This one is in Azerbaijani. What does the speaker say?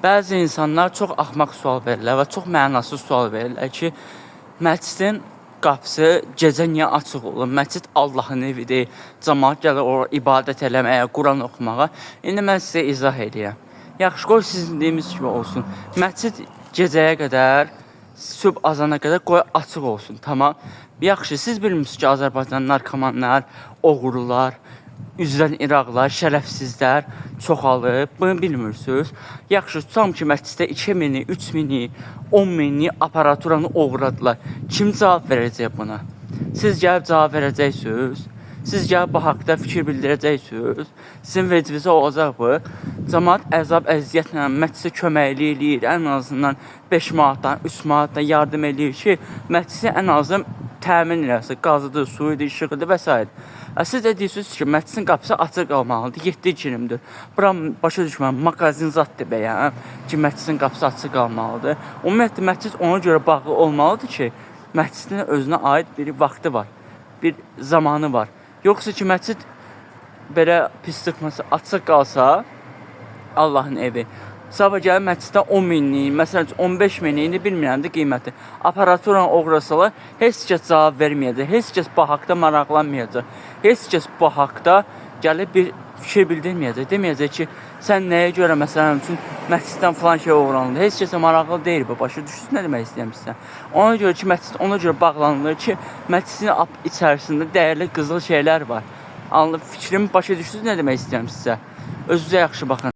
Bəzi insanlar çox axmaq sual verirlər və çox mənasız sual verirlər ki, məscidin qapısı gecə niyə açıq olur? Məscid Allahın evidir. Cəmaət gəlir ora ibadət eləməyə, Quran oxumağa. İndi mən sizə izah edeyim. Yaxşı, qoy sizin dediyiniz kimi olsun. Məscid gecəyə qədər, sübh azana qədər qoy açıq olsun, tamam. Yaxşı, siz bilmirsiniz ki, Azərbaycan narkomanlar, oğrular, üzrən İraqlar, şərəfsizlər çoxalıb. Bunu bilmirsiniz. Yaxşı, tutam ki, məsciddə 2000-i, 3000-i, 10.000-i aparaturanı oğradılar. Kim cavab verəcək buna? Siz gəlib cavab verəcəksiniz. Siz gəlib bu haqda fikir bildirəcəksiniz. Sizin vecibizə olacaq bu. Cəmaət əzab, əziyyətlə məscidə köməkli eləyir. Ən azından 5 manatdan, 3 manatdan yardım eləyir ki, məscidi ən azından təmin eləsin. Qazıdır, suyudur, işıqıdır və s. Siz də deyirsiniz ki, məscidin qapısı açıq qalmalıdır, 7-20-dir. Bura başa düşməm, magazin zaddır bəyəm ki, məscidin qapısı açıq qalmalıdır. Ümumiyyətlə, məscid ona görə bağlı olmalıdır ki, məscidin özünə aid bir vaxtı var, bir zamanı var. Yoxsa ki, məscid belə pislikməsi açıq qalsa, Allahın evi. Sabah gəlib məsciddə 10.000-lik, məsələn 15.000-lik, bilmirəm də qiyməti. Aparaturan oğrasalar, heç kəs cavab verməyəcək, heç kəs bu haqda maraqlanmayacaq. Heç kəs bu haqda gəlib bir fikir bildirməyəcək. Deməyəcək ki, sən nəyə görə məsələn üçün məsciddən falan şey oğranılır. Heç kəsə maraqlı deyil bu, başa düşürsünüz nə demək istəyirəm. Ona görə ki, məscid ona görə bağlanılır ki, məscidin içərisində dəyərli qızıl şeylər var. Fikrimi başa düşürsünüz nə demək istəyirəm sizə. Özünüzə yaxşı baxın.